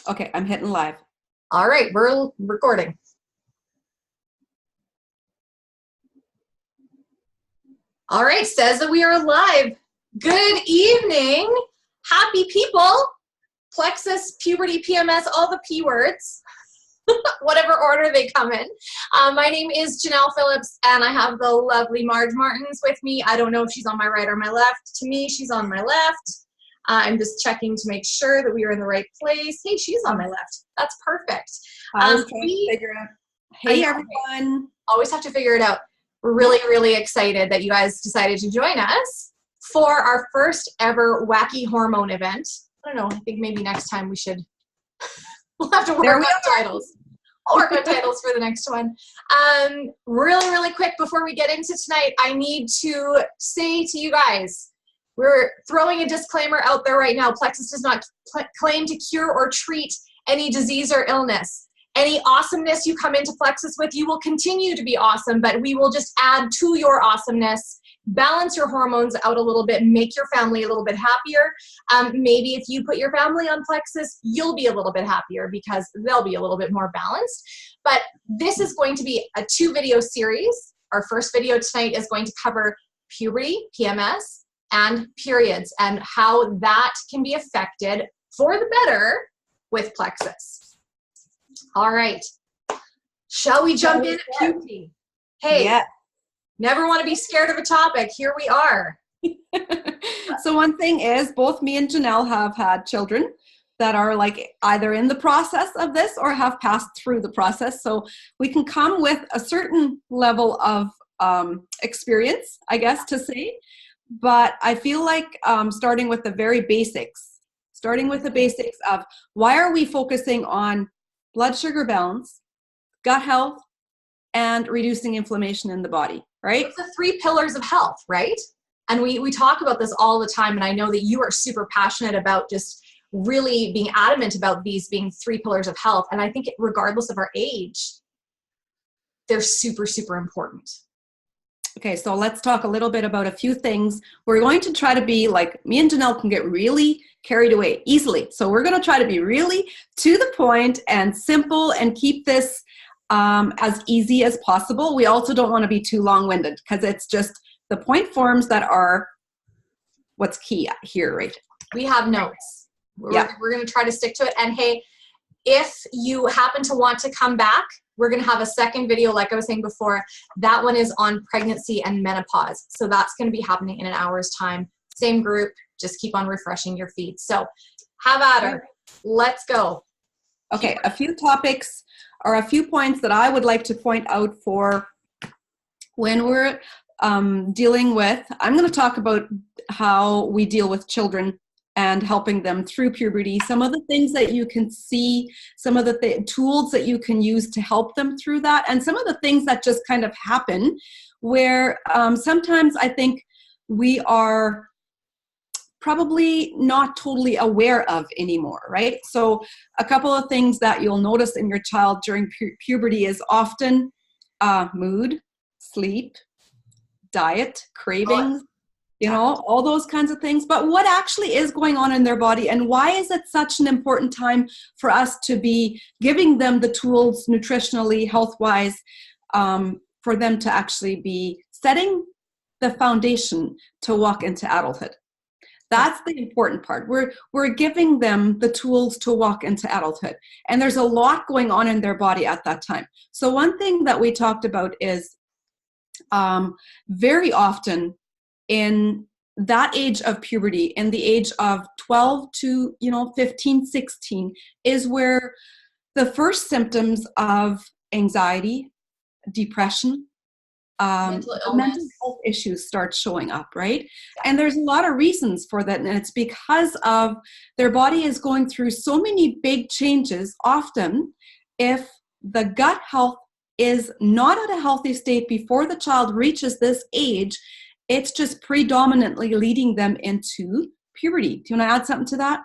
Okay, I'm hitting live. All right, we're recording. All right, says that we are live. Good evening, happy people. Plexus, puberty, PMS, all the P words, whatever order they come in. My name is Janelle Phillips, and I have the lovely Marge Martins with me. I don't know if she's on my right or my left. To me, she's on my left. I'm just checking to make sure that we are in the right place. Hey, she's on my left. That's perfect. I was trying to figure out. Hey, everyone. Always have to figure it out. We're really, really excited that you guys decided to join us for our first ever wacky hormone event. I don't know. I think maybe next time we'll have to work on titles. I'll work on titles for the next one. Really, really quick before we get into tonight, I need to say to you guys, we're throwing a disclaimer out there right now. Plexus does not claim to cure or treat any disease or illness. Any awesomeness you come into Plexus with, you will continue to be awesome, but we will just add to your awesomeness, balance your hormones out a little bit, make your family a little bit happier. Maybe if you put your family on Plexus, you'll be a little bit happier because they'll be a little bit more balanced. But this is going to be a 2-video series. Our first video tonight is going to cover puberty, PMS, and periods, and how that can be affected for the better with Plexus. All right. Shall we jump in at puberty? Hey, yeah. Never want to be scared of a topic. Here we are. So one thing is, both me and Janelle have had children that are like either in the process of this or have passed through the process. So we can come with a certain level of experience, I guess, to say. But I feel like starting with the very basics, of why are we focusing on blood sugar balance, gut health, and reducing inflammation in the body, right? It's the 3 pillars of health, right? And we talk about this all the time, and I know that you are super passionate about just really being adamant about these being 3 pillars of health. And I think regardless of our age, they're super, super important. Okay, so let's talk a little bit about a few things. We're going to try to be like, me and Janelle can get really carried away easily. So we're going to try to be really to the point and simple and keep this as easy as possible. We also don't want to be too long-winded because it's just the point forms that are what's key here, right? We have notes. We're going to try to stick to it. And hey, if you happen to want to come back, we're going to have a second video, like I was saying before. That one is on pregnancy and menopause. So that's going to be happening in an hour's time. Same group, just keep on refreshing your feed. So have at her. Let's go. Okay, a few topics or a few points that I would like to point out for when we're dealing with, I'm going to talk about how we deal with children and helping them through puberty, some of the things that you can see, some of the tools that you can use to help them through that, and some of the things that just kind of happen where sometimes I think we are probably not totally aware of anymore, right? So a couple of things that you'll notice in your child during puberty is often mood, sleep, diet, cravings, you know, all those kinds of things. But what actually is going on in their body, and why is it such an important time for us to be giving them the tools nutritionally, health-wise, for them to actually be setting the foundation to walk into adulthood? That's the important part. We're giving them the tools to walk into adulthood. And there's a lot going on in their body at that time. So one thing that we talked about is very often in that age of puberty, in the age of 12 to 15, 16, is where the first symptoms of anxiety, depression, mental health issues start showing up, right? And there's a lot of reasons for that, and it's because of their body is going through so many big changes. Often, if the gut health is not at a healthy state before the child reaches this age, it's just predominantly leading them into puberty. Do you want to add something to that?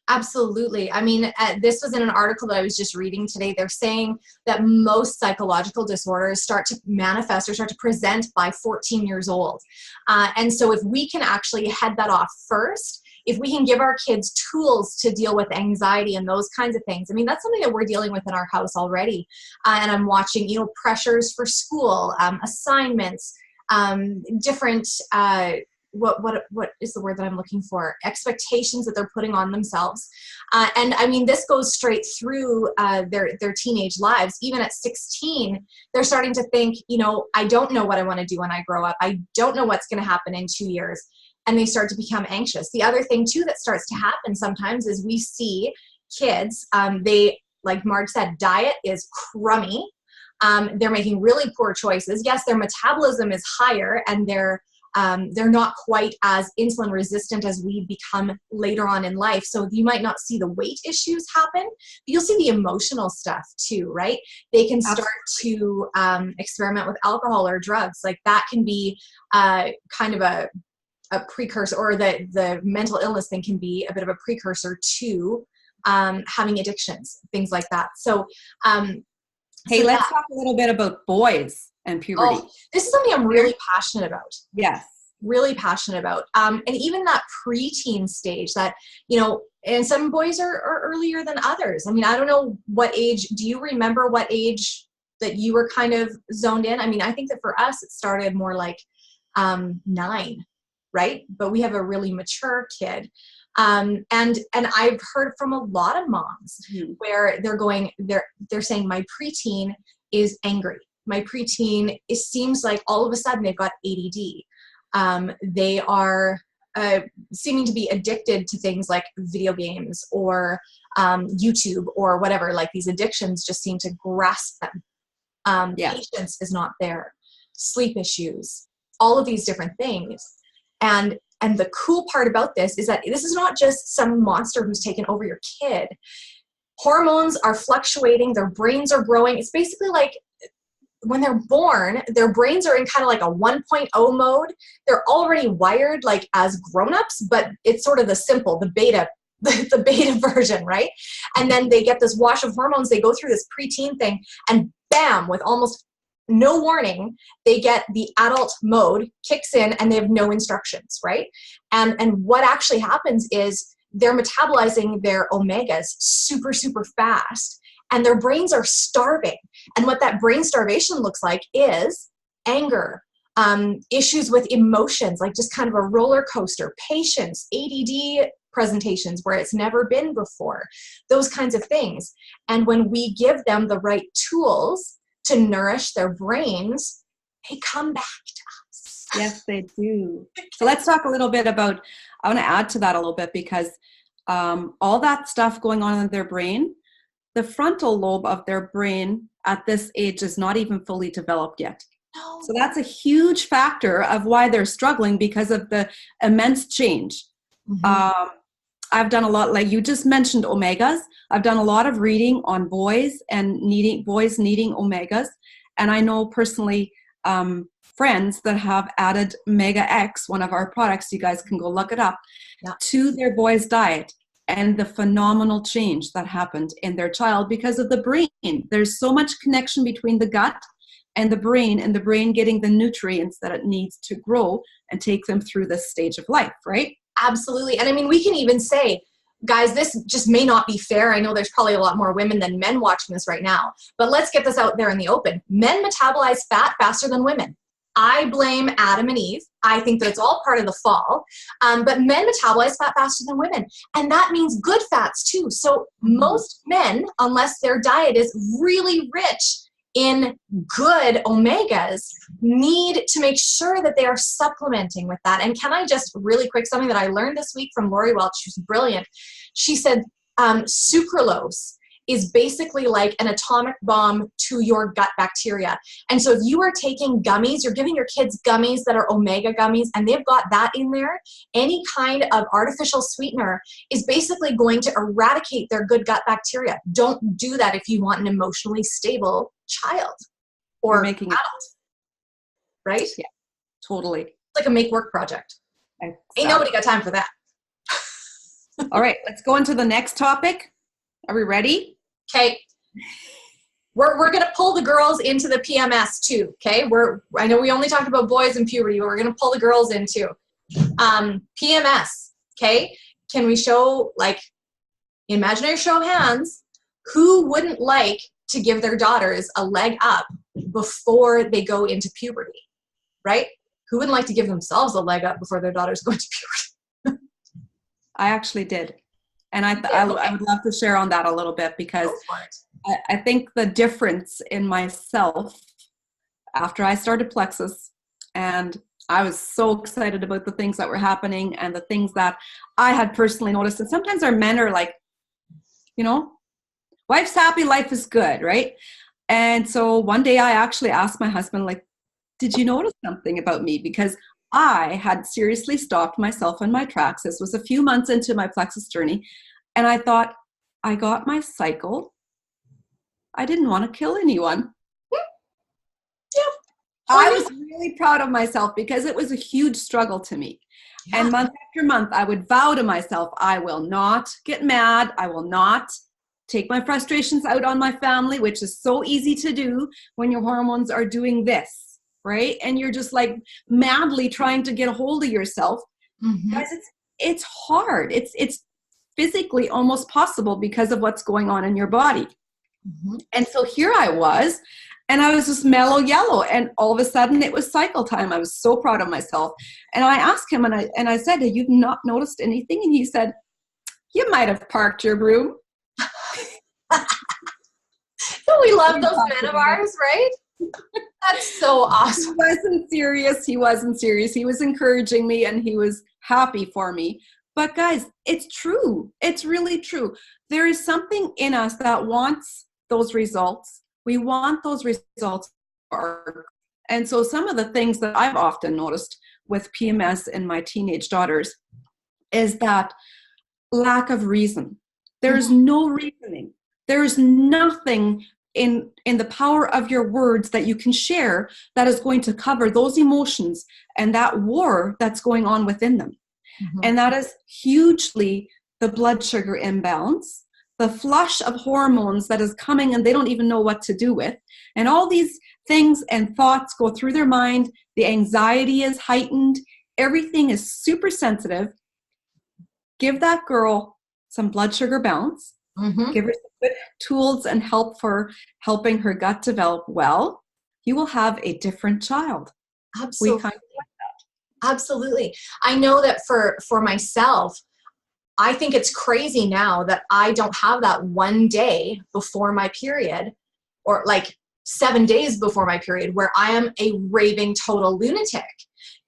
Absolutely. I mean, this was in an article that I was just reading today. They're saying that most psychological disorders start to manifest or start to present by 14 years old. And so if we can actually head that off first, if we can give our kids tools to deal with anxiety and those kinds of things. I mean, that's something that we're dealing with in our house already. And I'm watching, pressures for school, assignments, different, what is the word that I'm looking for? Expectations that they're putting on themselves. And I mean, this goes straight through their teenage lives. Even at 16, they're starting to think, I don't know what I want to do when I grow up. I don't know what's going to happen in 2 years. And they start to become anxious. The other thing too that starts to happen sometimes is we see kids, they, like Marge said, diet is crummy. They're making really poor choices. Yes, their metabolism is higher and they're not quite as insulin resistant as we become later on in life. So you might not see the weight issues happen, but you'll see the emotional stuff too, right? They can start to experiment with alcohol or drugs. Like that can be kind of a precursor, or the mental illness thing can be a bit of a precursor to having addictions, things like that. So, hey, let's talk a little bit about boys and puberty. Oh, this is something I'm really passionate about. Yes. Really passionate about. And even that preteen stage that, and some boys are earlier than others. I mean, I don't know what age, do you remember what age that you were kind of zoned in? I mean, I think that for us, it started more like 9, right? But we have a really mature kid. And I've heard from a lot of moms where they're saying my preteen is angry. My preteen, it seems like all of a sudden they've got ADD. They are seeming to be addicted to things like video games or YouTube or whatever. Like these addictions just seem to grasp them. Patience is not there. Sleep issues, all of these different things. And the cool part about this is that this is not just some monster who's taken over your kid. Hormones are fluctuating. Their brains are growing. It's basically like when they're born, their brains are in kind of like a 1.0 mode. They're already wired like as grown-ups, but it's sort of the beta version, right? And then they get this wash of hormones. They go through this preteen thing and bam, with almost no warning, they get the adult mode kicks in and they have no instructions, right? And what actually happens is they're metabolizing their omegas super, super fast and their brains are starving. And what that brain starvation looks like is anger, issues with emotions, like just kind of a roller coaster, patience, ADD presentations where it's never been before, those kinds of things. And when we give them the right tools to nourish their brains, they come back to us. Yes, they do. So let's talk a little bit about, I want to add to that a little bit because all that stuff going on in their brain, the frontal lobe of their brain at this age is not even fully developed yet. No. So that's a huge factor of why they're struggling because of the immense change. Mm-hmm. I've done a lot, like you just mentioned omegas. I've done a lot of reading on boys needing omegas. And I know personally friends that have added Omega X, one of our products, you guys can go look it up, to their boys' diet. And the phenomenal change that happened in their child because of the brain. There's so much connection between the gut and the brain getting the nutrients that it needs to grow and take them through this stage of life, right? Absolutely. And I mean, we can even say, guys, this just may not be fair. I know there's probably a lot more women than men watching this right now, but let's get this out there in the open. Men metabolize fat faster than women. I blame Adam and Eve. I think that it's all part of the fall. But men metabolize fat faster than women. And that means good fats too. So most men, unless their diet is really rich in good omegas, need to make sure that they are supplementing with that. And can I just really quick, something that I learned this week from Lori Welch, who's brilliant. She said sucralose is basically like an atomic bomb to your gut bacteria. And so if you are taking gummies, you're giving your kids gummies that are omega gummies, and they've got that in there, any kind of artificial sweetener is basically going to eradicate their good gut bacteria. Don't do that if you want an emotionally stable child or making adult, right? Yeah, totally. It's like a make work project. Exactly. Ain't nobody got time for that. All right, let's go into the next topic. Are we ready? Okay. We're going to pull the girls into the PMS too, okay? I know we only talked about boys and puberty, but we're going to pull the girls into PMS, okay? can we show, like, imaginary show of hands, who wouldn't like to give their daughters a leg up before they go into puberty, right? Who wouldn't like to give themselves a leg up before their daughters go into puberty? I actually did. And I would love to share on that a little bit, because I think the difference in myself after I started Plexus, and I was so excited about the things that were happening and the things that I had personally noticed. And sometimes our men are like, you know, wife's happy, life is good, right? And so one day I actually asked my husband, like, did you notice something about me? Because I had seriously stopped myself in my tracks. This was a few months into my Plexus journey. And I thought, I got my cycle. I didn't want to kill anyone. Yeah. I was really proud of myself because it was a huge struggle to me. Yeah. And month after month, I would vow to myself, I will not get mad. I will not take my frustrations out on my family, which is so easy to do when your hormones are doing this, right? And you're just like madly trying to get a hold of yourself. Mm-hmm. Guys, it's hard. It's physically almost possible because of what's going on in your body. Mm-hmm. And so here I was, and I was just mellow yellow, and all of a sudden it was cycle time. I was so proud of myself. And I asked him, and I said, have you not noticed anything? And he said, you might have parked your broom. Don't we love those men of ours, right? That's so awesome. He wasn't serious. He was encouraging me, and he was happy for me. But guys, it's true. It's really true. There is something in us that wants those results. We want those results. And so some of the things that I've often noticed with PMS in my teenage daughters is that lack of reason. There's no reasoning. There's nothing in the power of your words that you can share that is going to cover those emotions and that war that's going on within them. Mm-hmm. And that is hugely the blood sugar imbalance, the flush of hormones that is coming and they don't even know what to do with. And all these things and thoughts go through their mind. The anxiety is heightened. Everything is super sensitive. Give that girl some blood sugar balance. Mm-hmm. Give her some good tools and help for helping her gut develop well. You will have a different child. Absolutely. We kind of like that. Absolutely. I know that for myself, I think it's crazy now that I don't have that one day before my period, or like 7 days before my period, where I am a raving total lunatic.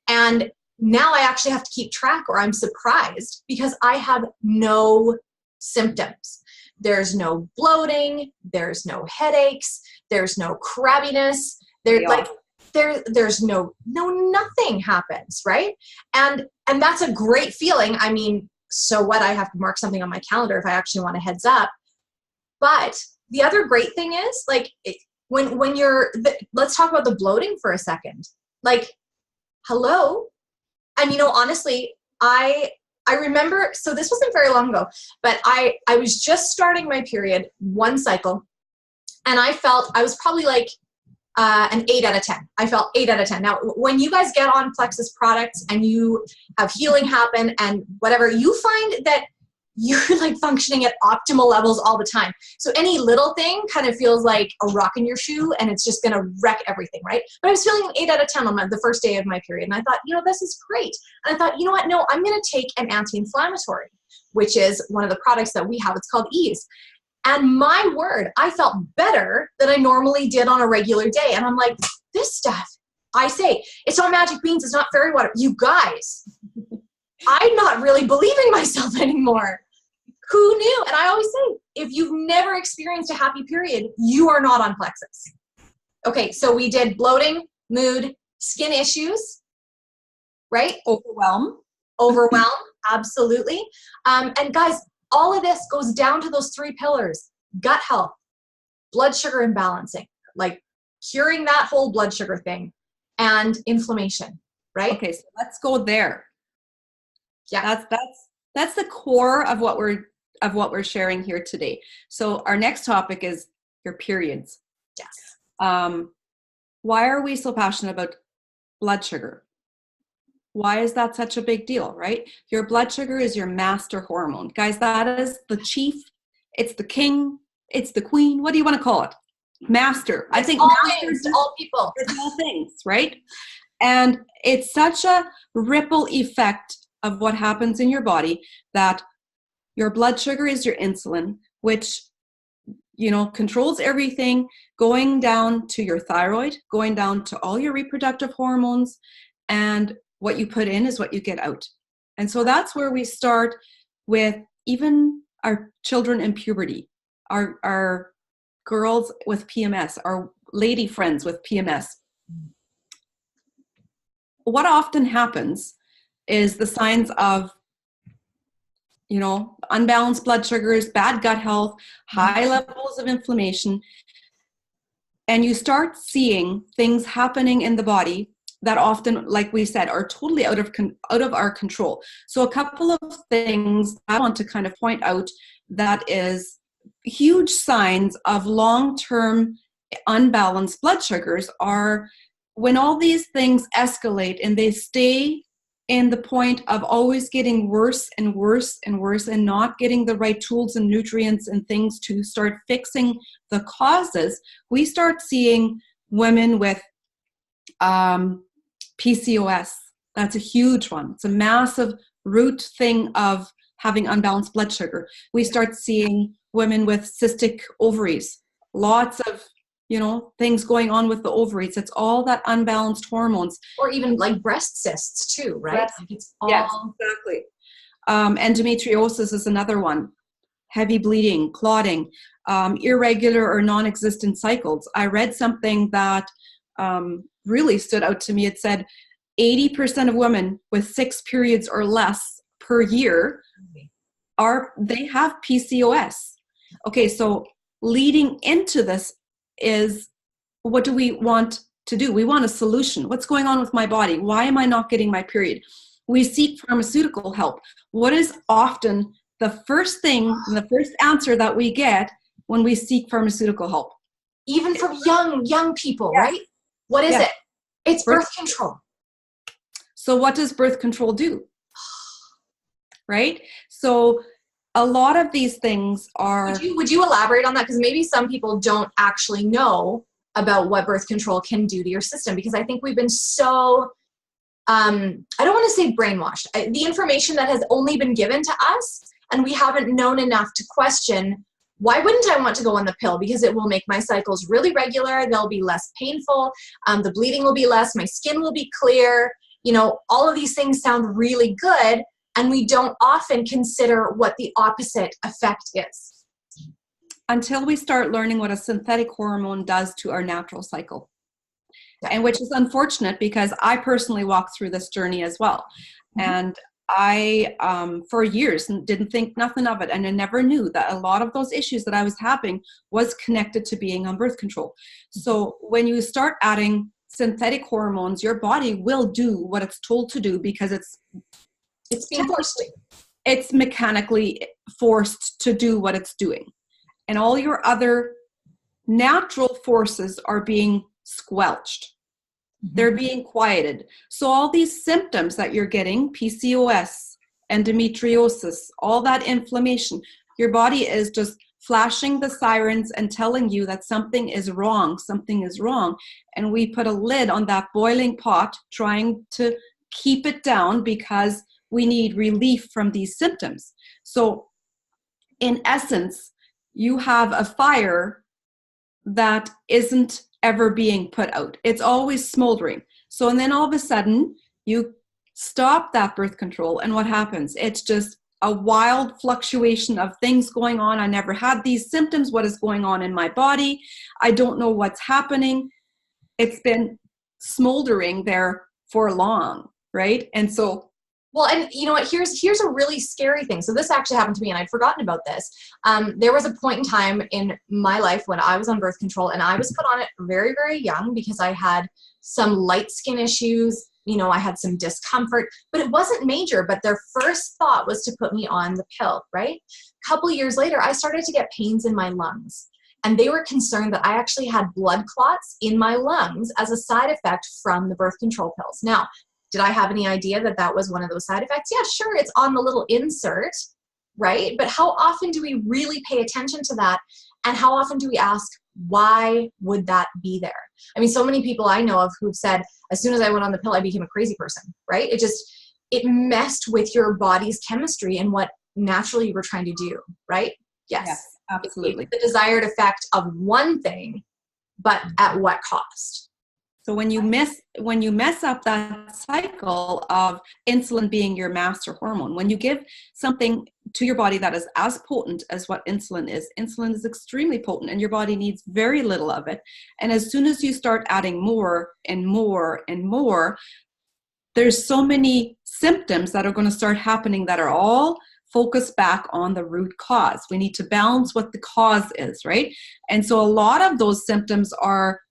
And now I actually have to keep track, or I'm surprised because I have no symptoms. There's no bloating, there's no headaches, there's no crabbiness, there's no nothing happens, right? And that's a great feeling. I mean, so what, I have to mark something on my calendar if I actually want a heads up. But the other great thing is, like, when you're, let's talk about the bloating for a second. Like, hello? And, you know, honestly, I remember, so this wasn't very long ago, but I was just starting my period, one cycle, and I felt I was probably like an 8 out of 10. I felt 8 out of 10. Now, when you guys get on Plexus products and you have healing happen and whatever, you find that you're like functioning at optimal levels all the time. So any little thing kind of feels like a rock in your shoe and it's just going to wreck everything, right? But I was feeling an 8 out of 10 on the first day of my period. And I thought, you know, this is great. And I thought, you know what? No, I'm going to take an anti-inflammatory, which is one of the products that we have. It's called Ease. And my word, I felt better than I normally did on a regular day. And I'm like, this stuff, I say, it's not magic beans, it's not fairy water. You guys, I'm not really believing myself anymore. Who knew? And I always say, if you've never experienced a happy period, you are not on Plexus. Okay, so we did bloating, mood, skin issues, right? Overwhelm, absolutely. And guys, all of this goes down to those 3 pillars: gut health, blood sugar imbalancing, like curing that whole blood sugar thing, and inflammation, right? Okay, so let's go there. Yeah. That's the core of what we're sharing here today. So our next topic is your periods. Yes. Why are we so passionate about blood sugar? Why is that such a big deal, right? Your blood sugar is your master hormone. Guys, that is the chief, it's the king, it's the queen. What do you want to call it? Master. I think all master things, is all people. it's all things, right? And it's such a ripple effect of what happens in your body that your blood sugar is your insulin, which controls everything, going down to your thyroid, going down to all your reproductive hormones, and what you put in is what you get out. And so that's where we start with even our children in puberty, our girls with PMS, our lady friends with PMS. What often happens is the signs of unbalanced blood sugars, bad gut health, high levels of inflammation, and you start seeing things happening in the body that often, like we said, are totally out of our control. So a couple of things I want to kind of point out that is huge signs of long-term unbalanced blood sugars are when all these things escalate and they stay in the point of always getting worse and worse and worse and not getting the right tools and nutrients and things to start fixing the causes. We start seeing women with PCOS. That's a huge one. It's a massive root thing of having unbalanced blood sugar. We start seeing women with cystic ovaries, lots of things going on with the ovaries. It's all that unbalanced hormones. Or even like breast cysts too, right? It's all... Yes, exactly. Endometriosis is another one. Heavy bleeding, clotting, irregular or non-existent cycles. I read something that really stood out to me. It said 80% of women with 6 periods or less per year they have PCOS. Okay, so leading into this is, what do we want to do? We want a solution. What's going on with my body? Why am I not getting my period? We seek pharmaceutical help. What is often the first thing and the first answer that we get when we seek pharmaceutical help? Even from young people, yes. Right? What is it? It's birth control. So what does birth control do? Right? So a lot of these things are... Would you elaborate on that? Because maybe some people don't actually know about what birth control can do to your system, because I think we've been so, I don't want to say brainwashed. The information that has only been given to us, and we haven't known enough to question, why wouldn't I want to go on the pill? Because it will make my cycles really regular. They'll be less painful. The bleeding will be less. My skin will be clear. All of these things sound really good. And we don't often consider what the opposite effect is. Until we start learning what a synthetic hormone does to our natural cycle. And which is unfortunate, because I personally walked through this journey as well. Mm-hmm. And I, for years, didn't think nothing of it. And I never knew that a lot of those issues that I was having was connected to being on birth control. So when you start adding synthetic hormones, your body will do what it's told to do, because it's being forced. It's mechanically forced to do what it's doing. And all your other natural forces are being squelched. Mm-hmm. They're being quieted. So all these symptoms that you're getting, PCOS, endometriosis, all that inflammation, your body is just flashing the sirens and telling you that something is wrong, something is wrong. And we put a lid on that boiling pot, trying to keep it down because we need relief from these symptoms. So in essence, you have a fire that isn't ever being put out. It's always smoldering. So, and then all of a sudden you stop that birth control, and what happens? It's just a wild fluctuation of things going on. I never had these symptoms. What is going on in my body? I don't know what's happening. It's been smoldering there for long, right? And so, well, and you know what, here's a really scary thing. So this actually happened to me, and I'd forgotten about this. There was a point in time in my life when I was on birth control, and I was put on it very, very young because I had some light skin issues. I had some discomfort, but it wasn't major. But their first thought was to put me on the pill, right? A couple of years later, I started to get pains in my lungs. And they were concerned that I actually had blood clots in my lungs as a side effect from the birth control pills. Now, Did I have any idea that that was one of those side effects? Yeah, sure, it's on the little insert, right? But how often do we really pay attention to that? And how often do we ask, why would that be there? I mean, so many people I know of who've said, as soon as I went on the pill, I became a crazy person, right? It messed with your body's chemistry and what naturally you were trying to do, right? Yes, absolutely. It's the desired effect of one thing, but at what cost? So when you mess up that cycle of insulin being your master hormone, when you give something to your body that is as potent as what insulin is extremely potent, and your body needs very little of it. And as soon as you start adding more and more and more, there's so many symptoms that are going to start happening that are all focused back on the root cause. We need to balance what the cause is, right? And so a lot of those symptoms are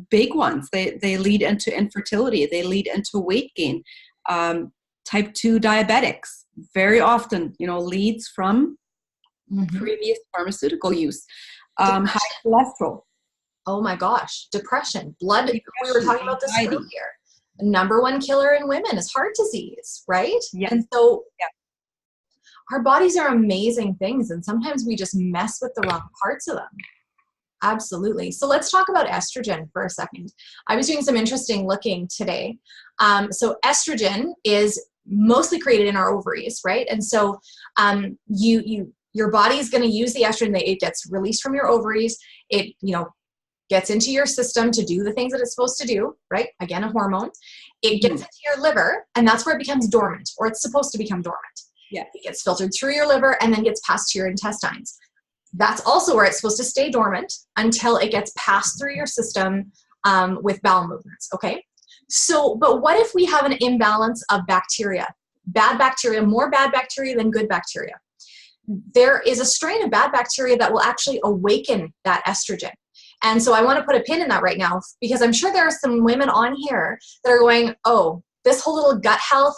big ones. They lead into infertility. They lead into weight gain. Type 2 diabetics very often, leads from previous pharmaceutical use. High cholesterol. Oh my gosh. Depression. Blood. We were talking about this earlier. Number one killer in women is heart disease, right? Yeah. And so our bodies are amazing things, and sometimes we just mess with the wrong parts of them. Absolutely. So let's talk about estrogen for a second. I was doing some interesting looking today. So estrogen is mostly created in our ovaries, right? And so your body is going to use the estrogen. It gets released from your ovaries. It gets into your system to do the things that it's supposed to do, right? Again, a hormone. It gets into your liver, and that's where it becomes dormant, or it's supposed to become dormant. Yeah. It gets filtered through your liver and then gets passed to your intestines. That's also where it's supposed to stay dormant until it gets passed through your system with bowel movements, okay? So, but what if we have an imbalance of bacteria? Bad bacteria, more bad bacteria than good bacteria. There is a strain of bad bacteria that will actually awaken that estrogen. And so I want to put a pin in that right now, because I'm sure there are some women on here that are going, oh, this whole little gut health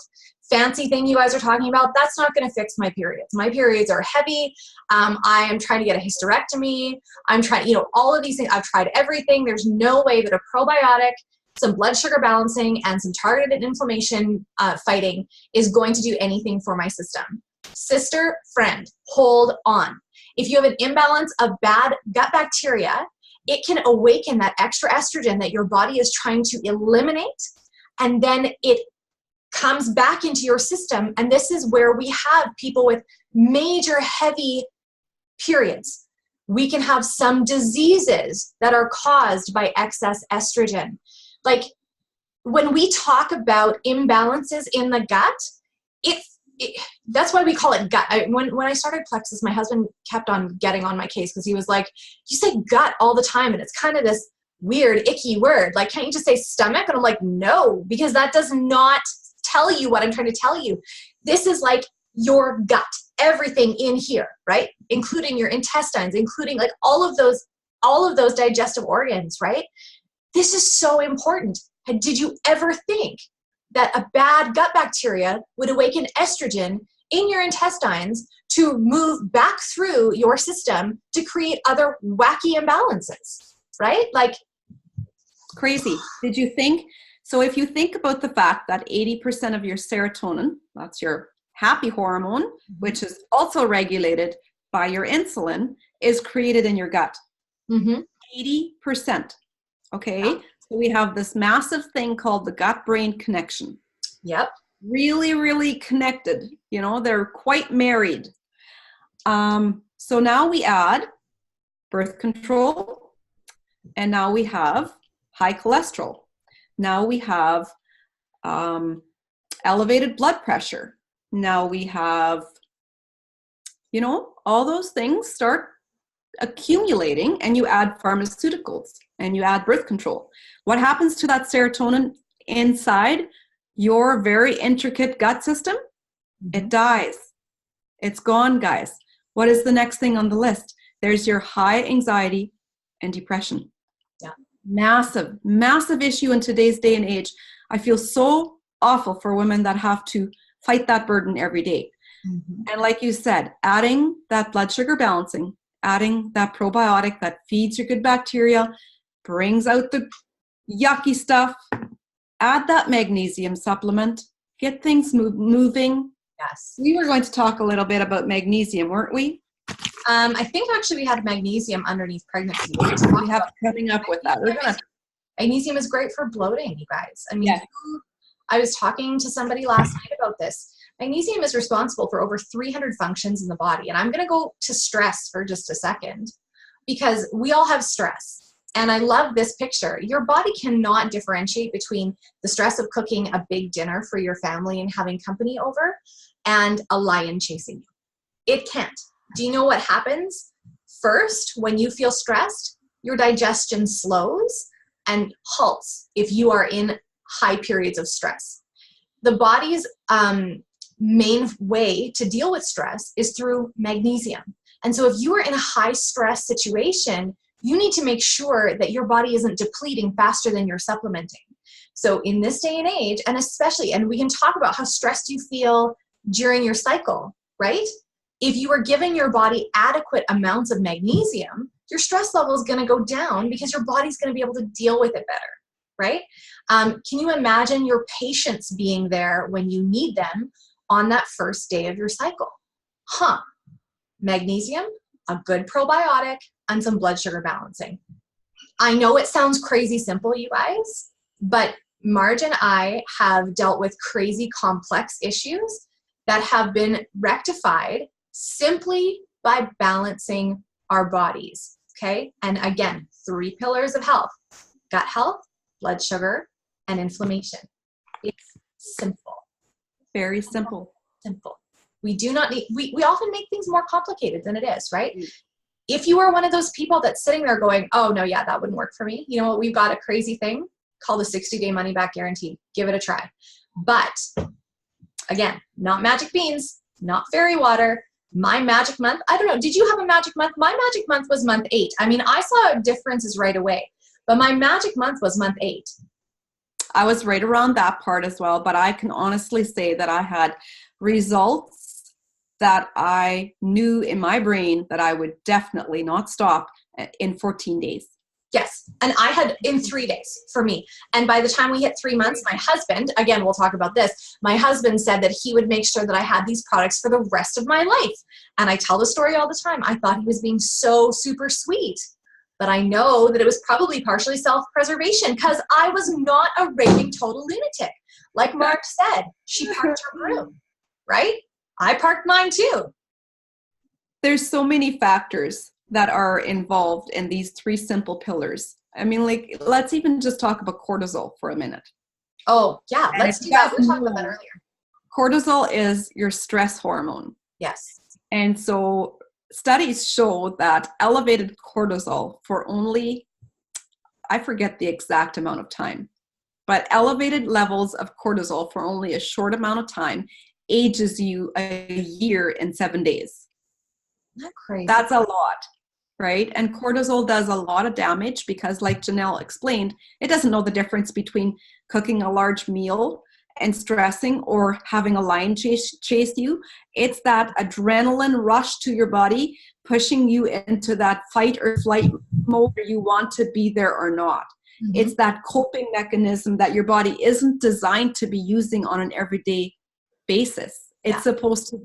fancy thing you guys are talking about, that's not going to fix my periods. My periods are heavy. I am trying to get a hysterectomy. I'm trying, all of these things. I've tried everything. There's no way that a probiotic, some blood sugar balancing, and some targeted inflammation fighting is going to do anything for my system. Sister, friend, hold on. If you have an imbalance of bad gut bacteria, it can awaken that extra estrogen that your body is trying to eliminate, and then it comes back into your system. And this is where we have people with major heavy periods. We can have some diseases that are caused by excess estrogen. Like when we talk about imbalances in the gut, that's why we call it gut. When I started Plexus, my husband kept on getting on my case because he was like, you say gut all the time, and it's kind of this weird, icky word. Like, can't you just say stomach? And I'm like, no, because that does not tell you what I'm trying to tell you. This is like your gut, everything in here, right? Including your intestines, including like all of those digestive organs, right? This is so important. And did you ever think that a bad gut bacteria would awaken estrogen in your intestines to move back through your system to create other wacky imbalances, right? Like, crazy. Did you think? So if you think about the fact that 80% of your serotonin, that's your happy hormone, which is also regulated by your insulin, is created in your gut. 80%. Okay. Yeah. So we have this massive thing called the gut-brain connection. Yep. Really, really connected. They're quite married. So now we add birth control, and now we have high cholesterol. Now we have elevated blood pressure. Now we have, all those things start accumulating, and you add pharmaceuticals and you add birth control. What happens to that serotonin inside your very intricate gut system? It dies. It's gone, guys. What is the next thing on the list? There's your high anxiety and depression. Yeah. Massive, massive issue in today's day and age. I feel so awful for women that have to fight that burden every day. And like you said, adding that blood sugar balancing, adding that probiotic that feeds your good bacteria, brings out the yucky stuff, add that magnesium supplement, get things moving. Yes. We were going to talk a little bit about magnesium, weren't we? I think actually we had magnesium underneath pregnancy. We have coming up with that. Magnesium is great for bloating, you guys. I mean, yes. I was talking to somebody last night about this. Magnesium is responsible for over 300 functions in the body. And I'm going to go to stress for just a second, because we all have stress. And I love this picture. Your body cannot differentiate between the stress of cooking a big dinner for your family and having company over and a lion chasing you. It can't. Do you know what happens? First, when you feel stressed, your digestion slows and halts if you are in high periods of stress. The body's main way to deal with stress is through magnesium. And so if you are in a high stress situation, you need to make sure that your body isn't depleting faster than you're supplementing. So in this day and age, and especially, and we can talk about how stressed you feel during your cycle, right? If you are giving your body adequate amounts of magnesium, your stress level is going to go down because your body's going to be able to deal with it better, right? Can you imagine your patients being there when you need them on that first day of your cycle? Magnesium, a good probiotic, and some blood sugar balancing. I know it sounds crazy simple, you guys, but Marge and I have dealt with crazy complex issues that have been rectified simply by balancing our bodies, okay? And again, 3 pillars of health: gut health, blood sugar, and inflammation. It's simple. Very simple. Simple. We do not need, we often make things more complicated than it is, right? If you are one of those people that's sitting there going, oh no, yeah, that wouldn't work for me. You know what? We've got a crazy thing called a 60-day money back guarantee. Give it a try. But again, not magic beans, not fairy water. My magic month, I don't know. Did you have a magic month? My magic month was month 8. I mean, I saw differences right away, but my magic month was month 8. I was right around that part as well, but I can honestly say that I had results that I knew in my brain that I would definitely not stop in 14 days. Yes. And I had in 3 days for me. And by the time we hit 3 months, my husband, again, we'll talk about this. My husband said that he would make sure that I had these products for the rest of my life. And I tell the story all the time. I thought he was being so super sweet, but I know that it was probably partially self-preservation because I was not a raving total lunatic. Like Mark said, she parked her broom, right? I parked mine too. There's so many factors that are involved in these 3 simple pillars. I mean, like, let's even just talk about cortisol for a minute. Oh, yeah, let's do that. We talked about that earlier. Cortisol is your stress hormone. Yes. And so studies show that elevated cortisol for only, I forget the exact amount of time, but elevated levels of cortisol for only a short amount of time ages you a year in 7 days. Isn't that crazy? That's a lot. Right? And cortisol does a lot of damage because, like Janelle explained, it doesn't know the difference between cooking a large meal and stressing or having a lion chase you. It's that adrenaline rush to your body, pushing you into that fight or flight mode where you want to be there or not. Mm-hmm. It's that coping mechanism that your body isn't designed to be using on an everyday basis. It's supposed to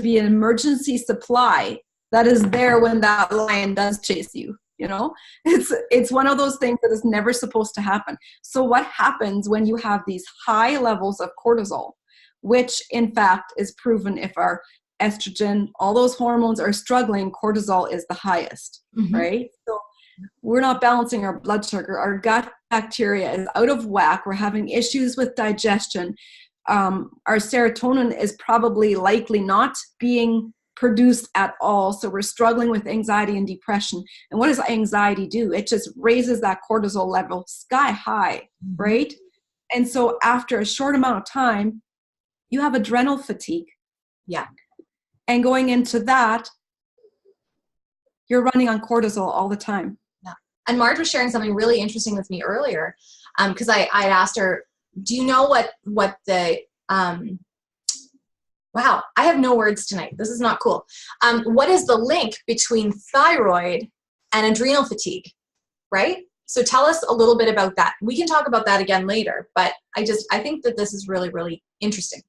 be an emergency supply that is there when that lion does chase you. You know, it's one of those things that is never supposed to happen. So what happens when you have these high levels of cortisol, which in fact is proven if our estrogen, all those hormones are struggling, cortisol is the highest, right? So we're not balancing our blood sugar. Our gut bacteria is out of whack. We're having issues with digestion. Our serotonin is probably likely not being produced at all. So we're struggling with anxiety and depression. And what does anxiety do? It just raises that cortisol level sky high, right? And so after a short amount of time, you have adrenal fatigue. Yeah. And going into that, you're running on cortisol all the time. Yeah. And Marge was sharing something really interesting with me earlier, because I asked her, do you know what the wow, I have no words tonight. This is not cool. What is the link between thyroid and adrenal fatigue, right? So tell us a little bit about that. We can talk about that again later, but I think that this is really, really interesting.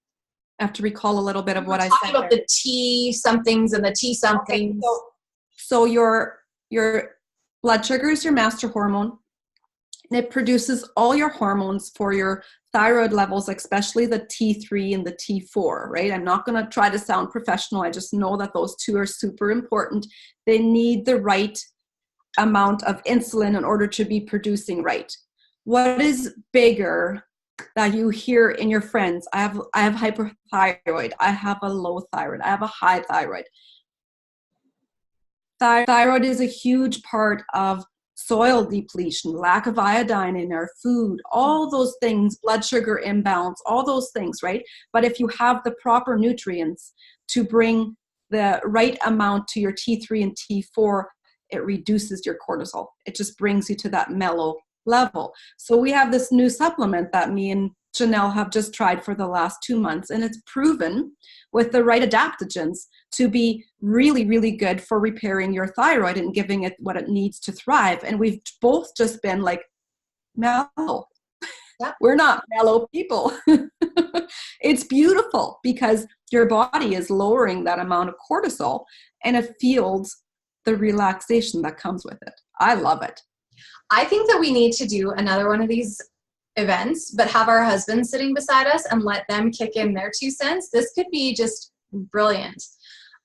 I have to recall a little bit of what I said about there. the T somethings and the T somethings. Okay, so your blood sugar is your master hormone, and it produces all your hormones for your thyroid levels, especially the T3 and the T4, right? I'm not going to try to sound professional. I just know that those two are super important. They need the right amount of insulin in order to be producing right. What is bigger that you hear in your friends? I have hyperthyroid. I have a low thyroid. I have a high thyroid. Thyroid is a huge part of soil depletion, lack of iodine in our food, all those things, blood sugar imbalance, all those things, right? But if you have the proper nutrients to bring the right amount to your T3 and T4, it reduces your cortisol. It just brings you to that mellow level. So we have this new supplement that me and Janelle have just tried for the last 2 months, and it's proven with the right adaptogens to be really, really good for repairing your thyroid and giving it what it needs to thrive. And we've both just been like, mellow. Yeah. We're not mellow people. It's beautiful because your body is lowering that amount of cortisol and it feels the relaxation that comes with it. I love it. I think that we need to do another one of these events, but have our husbands sitting beside us and let them kick in their 2 cents. This could be just brilliant.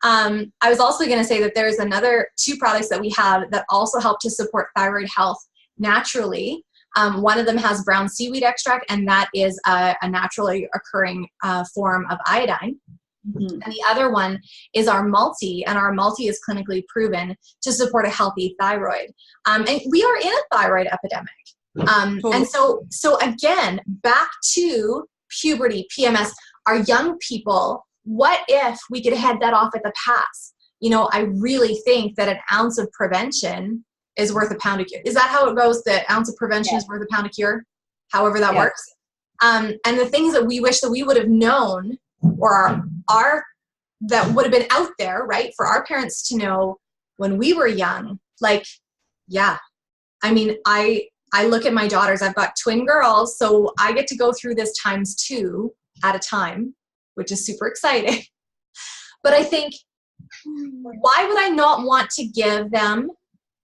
I was also going to say that there's another 2 products that we have that also help to support thyroid health naturally. One of them has brown seaweed extract, and that is a naturally occurring form of iodine. Mm-hmm. And the other one is our multi, and our multi is clinically proven to support a healthy thyroid. And we are in a thyroid epidemic. Totally. And so again, back to puberty, PMS, our young people, what if we could head that off at the pass? You know, I really think that an ounce of prevention is worth a pound of cure. Is that how it goes? The ounce of prevention is worth a pound of cure? However that works. And the things that we wish that we would have known or are that would have been out there, right, for our parents to know when we were young, like, yeah. I mean, I look at my daughters. I've got twin girls, so I get to go through this ×2 at a time, which is super exciting. But I think, why would I not want to give them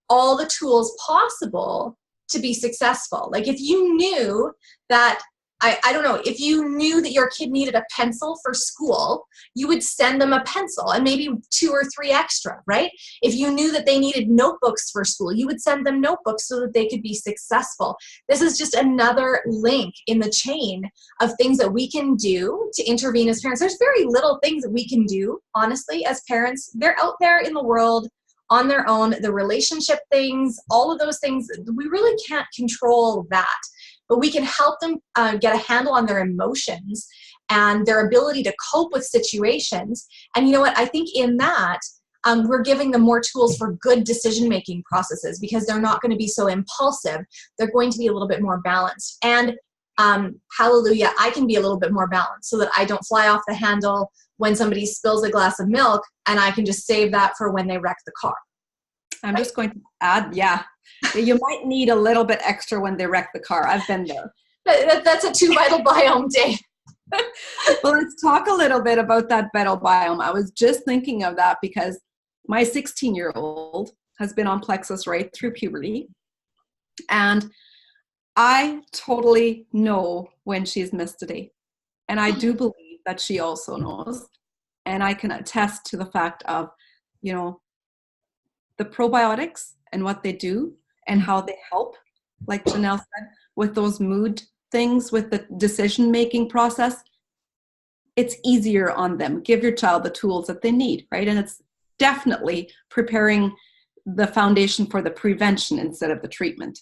all the tools possible to be successful? Like if you knew that, I don't know, if you knew that your kid needed a pencil for school, you would send them a pencil and maybe 2 or 3 extra, right? If you knew that they needed notebooks for school, you would send them notebooks so that they could be successful. This is just another link in the chain of things that we can do to intervene as parents. There's very little things that we can do, honestly, as parents. They're out there in the world on their own, the relationship things, all of those things, we really can't control that. But we can help them get a handle on their emotions and their ability to cope with situations. And you know what? I think in that, we're giving them more tools for good decision-making processes because they're not going to be so impulsive. They're going to be a little bit more balanced. And hallelujah, I can be a little bit more balanced so that I don't fly off the handle when somebody spills a glass of milk, and I can just save that for when they wreck the car. I'm just going to add, you might need a little bit extra when they wreck the car. I've been there. That's a 2 vital biome day. Well, let's talk a little bit about that vital biome. I was just thinking of that because my 16-year-old has been on plexus right through puberty. And I totally know when she's missed a day. And I do believe that she also knows. And I can attest to the fact of, you know, the probiotics and what they do and how they help, like Janelle said, with those mood things, with the decision-making process. It's easier on them. Give your child the tools that they need, right? And it's definitely preparing the foundation for the prevention instead of the treatment.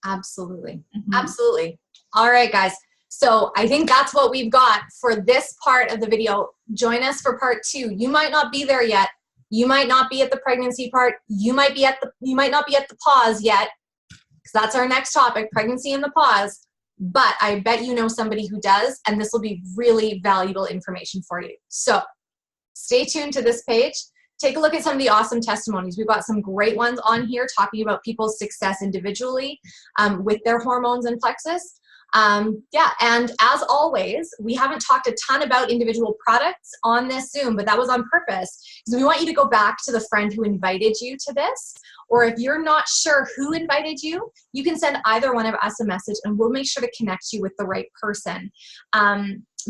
Absolutely. Mm-hmm. Absolutely. All right, guys. So I think that's what we've got for this part of the video. Join us for part 2. You might not be there yet. You might not be at the pregnancy part. You might not be at the pause yet, because that's our next topic, pregnancy and the pause. But I bet you know somebody who does, and this will be really valuable information for you. So stay tuned to this page. take a look at some of the awesome testimonies. We've got some great ones on here talking about people's success individually with their hormones and plexus. Yeah, and as always, we haven't talked a ton about individual products on this Zoom, but that was on purpose because we want you to go back to the friend who invited you to this, or if you're not sure who invited you, you can send either one of us a message and we'll make sure to connect you with the right person.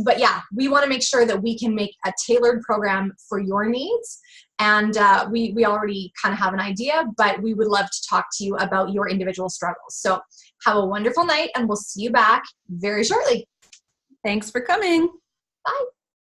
But yeah, we want to make sure that we can make a tailored program for your needs. And we already kind of have an idea, but we would love to talk to you about your individual struggles. So have a wonderful night and we'll see you back very shortly. Thanks for coming. Bye.